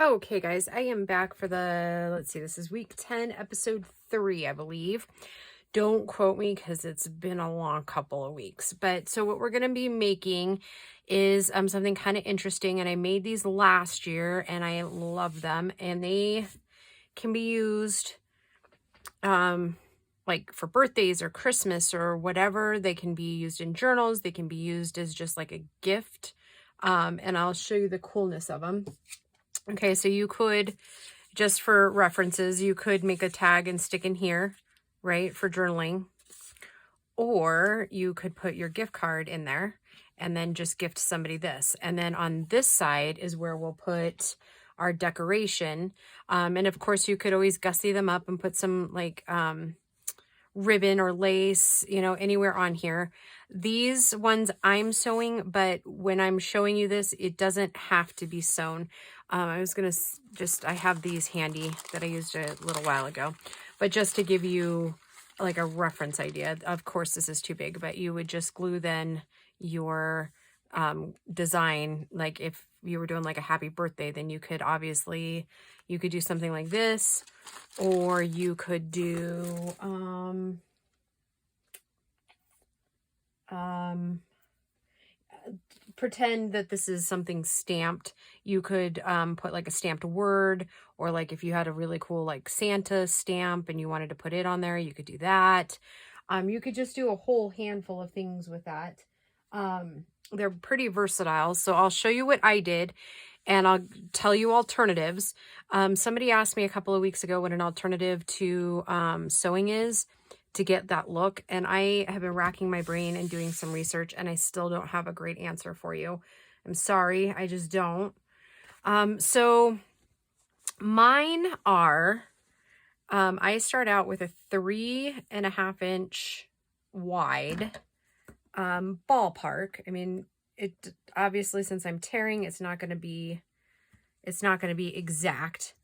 Okay, guys, I am back for the, let's see, this is week 10, episode 3, I believe. Don't quote me because it's been a long couple of weeks. But so what we're going to be making is something kind of interesting. And I made these last year and I love them. And they can be used like for birthdays or Christmas or whatever. They can be used in journals. They can be used as just like a gift. And I'll show you the coolness of them. Okay, so you could, just for references, you could make a tag and stick in here, right, for journaling. Or you could put your gift card in there and then just gift somebody this. And then on this side is where we'll put our decoration. And of course, you could always gussy them up and put some like ribbon or lace, you know, anywhere on here. These ones I'm sewing, but when I'm showing you this, it doesn't have to be sewn. I was going to I have these handy that I used a little while ago, but just to give you like a reference idea, of course this is too big, but you would just glue then your design. Like if you were doing like a happy birthday, then you could obviously, you could do something like this, or you could do, pretend that this is something stamped. You could put like a stamped word, or like if you had a really cool like Santa stamp and you wanted to put it on there, you could do that. You could just do a whole handful of things with that. They're pretty versatile. So I'll show you what I did and I'll tell you alternatives. Somebody asked me a couple of weeks ago what an alternative to sewing is to get that look. And I have been racking my brain and doing some research and I still don't have a great answer for you. I'm sorry, I just don't. So mine are, I start out with a 3.5 inch wide ballpark. I mean, it obviously, since I'm tearing, it's not going to be exact,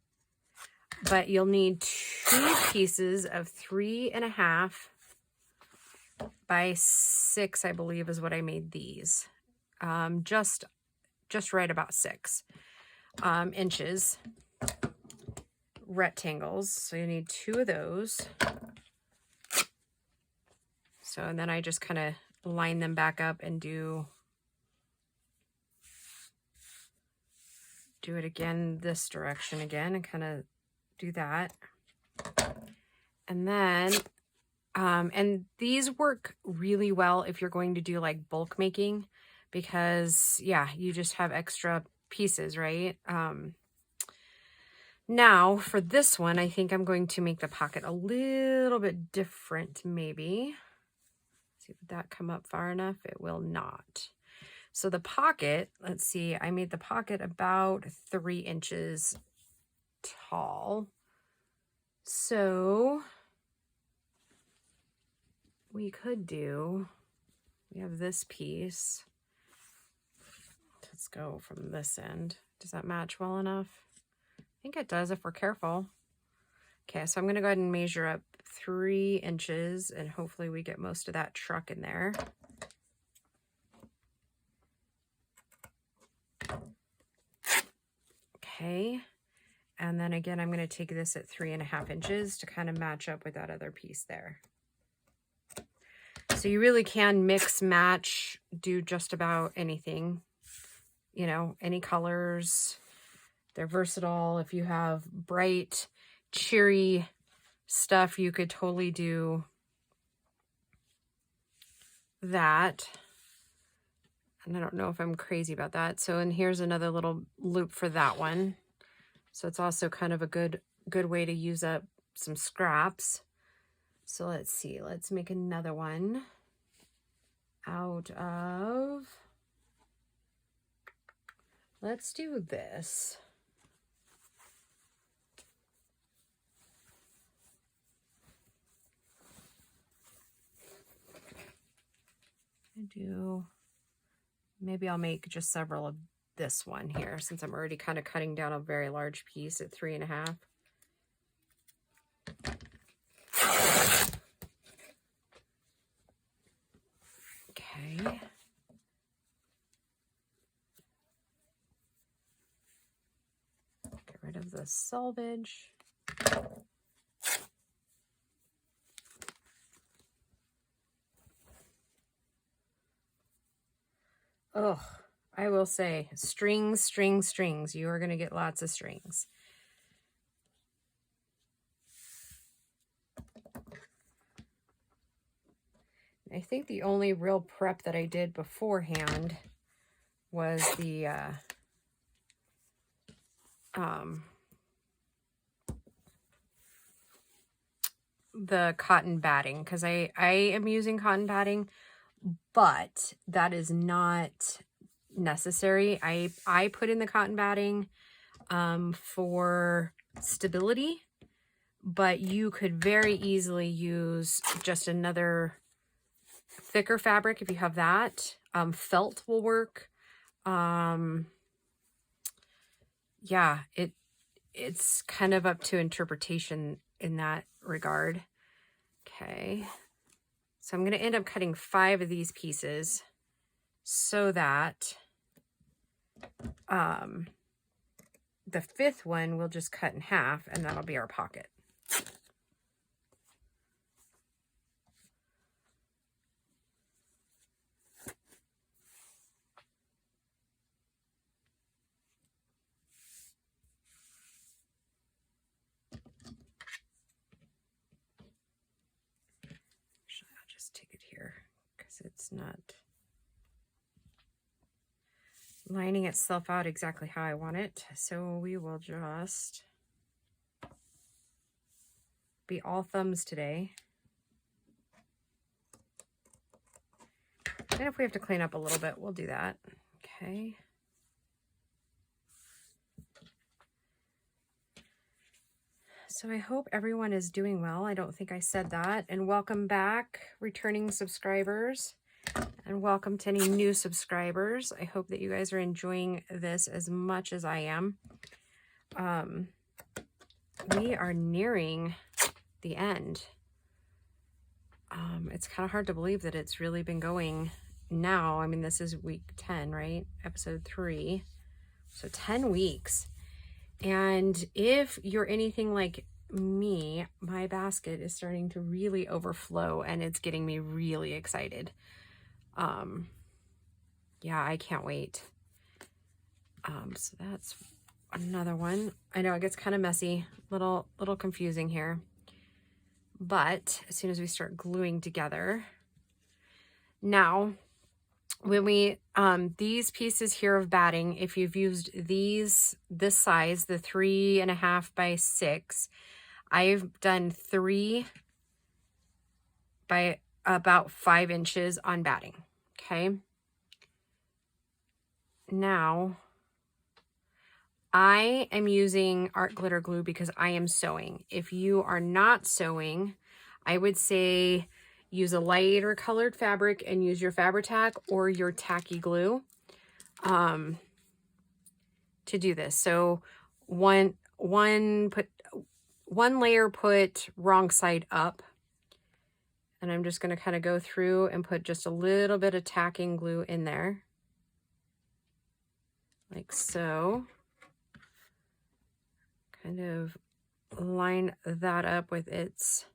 but you'll need 2 pieces of 3.5 by 6, I believe is what I made these. Just right about 6 inches rectangles. So you need 2 of those. So, and then I just kind of line them back up and do it again this direction again and kind of do that. And then and these work really well if you're going to do like bulk making, because yeah, you just have extra pieces, right? Now for this one, I think I'm going to make the pocket a little bit different, maybe. See, would that come up far enough? It will not. So the pocket, let's see, I made the pocket about 3 inches tall. So we could do, we have this piece. Let's go from this end. Does that match well enough? I think it does if we're careful. Okay, so I'm going to go ahead and measure up 3 inches and hopefully we get most of that truck in there. Okay, and then again, I'm going to take this at 3.5 inches to kind of match up with that other piece there. So you really can mix, match, do just about anything, you know, any colors. They're versatile. If you have bright, cheery stuff, you could totally do that. And I don't know if I'm crazy about that. So, and here's another little loop for that one. So it's also kind of a good way to use up some scraps. So let's see, let's make another one out of, let's do this. Maybe I'll make just several of this one here since I'm already kind of cutting down a very large piece at 3.5. Okay. the selvage. Oh, I will say, strings, strings, strings. You are going to get lots of strings. I think the only real prep that I did beforehand was the cotton batting, because I am using cotton batting, but that is not necessary. I put in the cotton batting for stability, but you could very easily use just another thicker fabric if you have that. Felt will work. Yeah, it's kind of up to interpretation in that regard. Okay, so I'm going to end up cutting 5 of these pieces so that the 5th one we'll just cut in half, and that'll be our pocket. I'll just take it here because it's not lining itself out exactly how I want it. So we will just be all thumbs today. And if we have to clean up a little bit, we'll do that. Okay. So I hope everyone is doing well. I don't think I said that. And welcome back, returning subscribers. And welcome to any new subscribers. I hope that you guys are enjoying this as much as I am. We are nearing the end. It's kind of hard to believe that it's really been going now. I mean, this is week 10, right? Episode 3. So 10 weeks. And if you're anything like me, my basket is starting to really overflow and it's getting me really excited. Yeah, I can't wait. So that's another one. I know it gets kind of messy, little confusing here. But as soon as we start gluing together. Now, when we, these pieces here of batting, if you've used this size, the 3.5 by 6, I've done 3 by about 5 inches on batting. Okay. Now, I am using art glitter glue because I am sewing. If you are not sewing, I would say use a lighter colored fabric and use your Fabri-Tac or your tacky glue to do this. So one layer put wrong side up, and I'm just going to kind of go through and put just a little bit of tacking glue in there, like so. Kind of line that up with its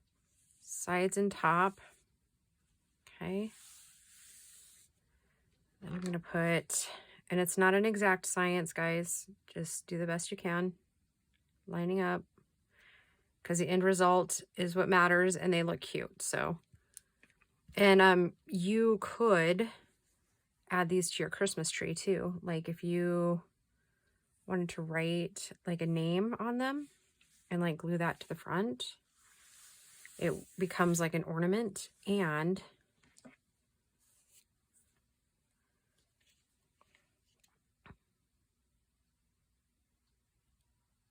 sides and top. Okay. Then I'm going to put, and it's not an exact science, guys. Just do the best you can. Lining up. Because the end result is what matters and they look cute. So, and you could add these to your Christmas tree too. Like if you wanted to write like a name on them and like glue that to the front, it becomes like an ornament. And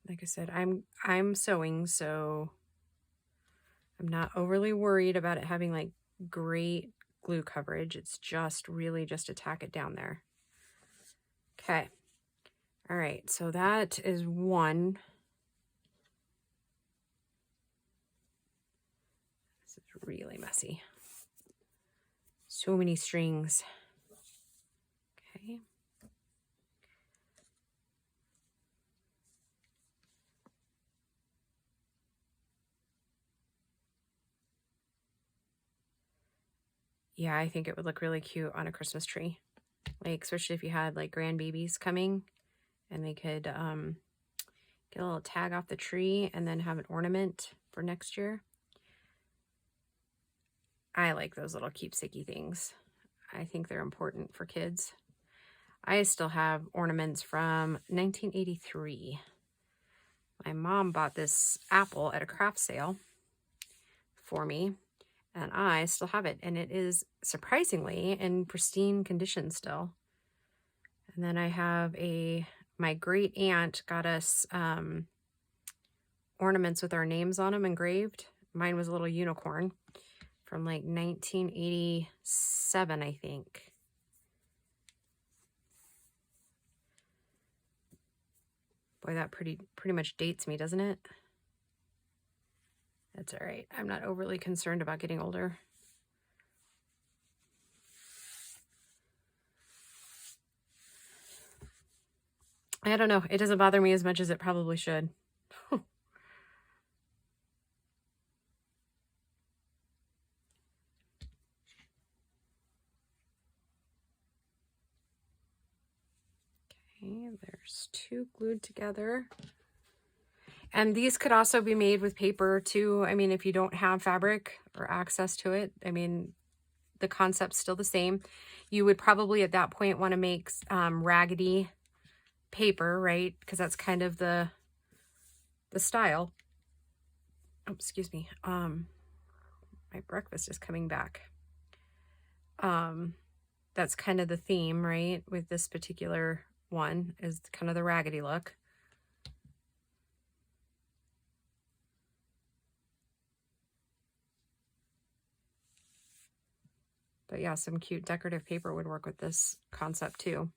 like I said, I'm sewing, so I'm not overly worried about it having like great glue coverage. It's just really just to tack it down there. Okay. All right, so that is one. This is really messy. So many strings. Okay. yeah, I think it would look really cute on a Christmas tree. Like, especially if you had like grandbabies coming and they could get a little tag off the tree and then have an ornament for next year. I like those little keepsakey things. I think they're important for kids. I still have ornaments from 1983. My mom bought this apple at a craft sale for me, and I still have it, and it is surprisingly in pristine condition still. And then I have my great aunt got us ornaments with our names on them engraved. Mine was a little unicorn from like 1987, I think. Boy, that pretty much dates me, doesn't it? That's all right. I'm not overly concerned about getting older. I don't know. It doesn't bother me as much as it probably should. Okay, there's 2 glued together. And these could also be made with paper too. I mean, if you don't have fabric or access to it, I mean, the concept's still the same. You would probably at that point want to make raggedy paper, right? Because that's kind of the style. Oh, excuse me. My breakfast is coming back. That's kind of the theme, right? With this particular one is kind of the raggedy look. But yeah, some cute decorative paper would work with this concept too.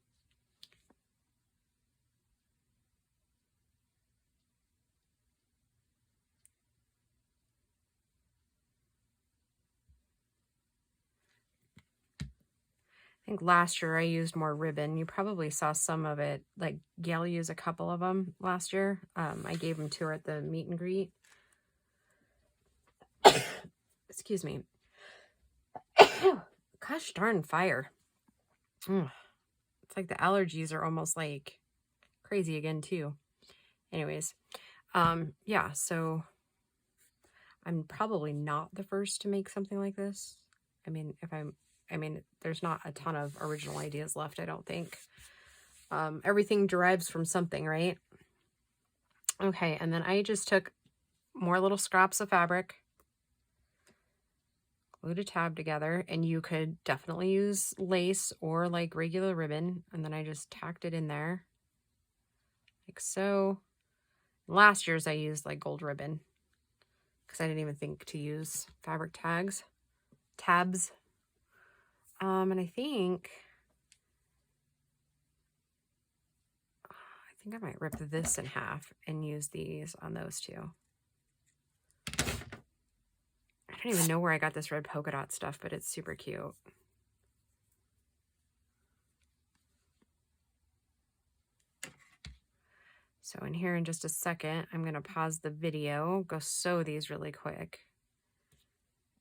I think last year I used more ribbon. You probably saw some of it. Like Gail used a couple of them last year. I gave them to her at the meet and greet. Excuse me. Gosh darn fire. It's like the allergies are almost like crazy again too. Anyways, yeah, so I'm probably not the first to make something like this. I mean, there's not a ton of original ideas left, I don't think. Everything derives from something, right? Okay, and then I just took more little scraps of fabric, glued a tab together, and you could definitely use lace or like regular ribbon, and then I just tacked it in there like so. Last year's I used like gold ribbon because I didn't even think to use fabric tabs. And I think I might rip this in half and use these on those two. I don't even know where I got this red polka dot stuff, but it's super cute. So in here in just a second, I'm going to pause the video, go sew these really quick,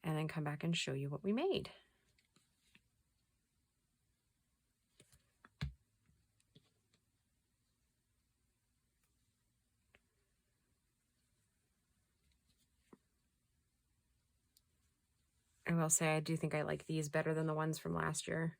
and then come back and show you what we made. I will say I do think I like these better than the ones from last year.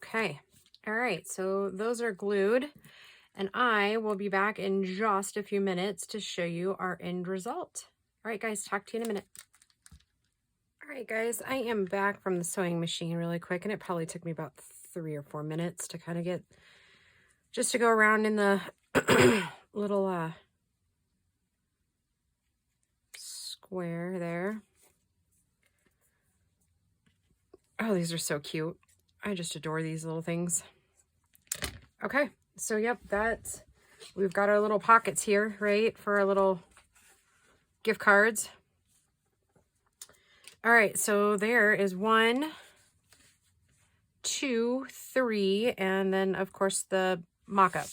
Okay, all right, so those are glued, and I will be back in just a few minutes to show you our end result. All right, guys, talk to you in a minute. All right, guys, I am back from the sewing machine really quick, and it probably took me about 3 or 4 minutes to kind of get, just to go around in the little square there. Oh, these are so cute. I just adore these little things. Okay, so yep, we've got our little pockets here, right, for our little gift cards. All right, so there is 1, 2, 3, and then of course the mock-up.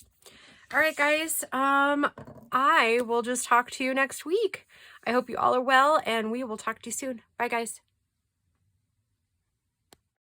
All right, guys, I will just talk to you next week. I hope you all are well, and we will talk to you soon. Bye, guys.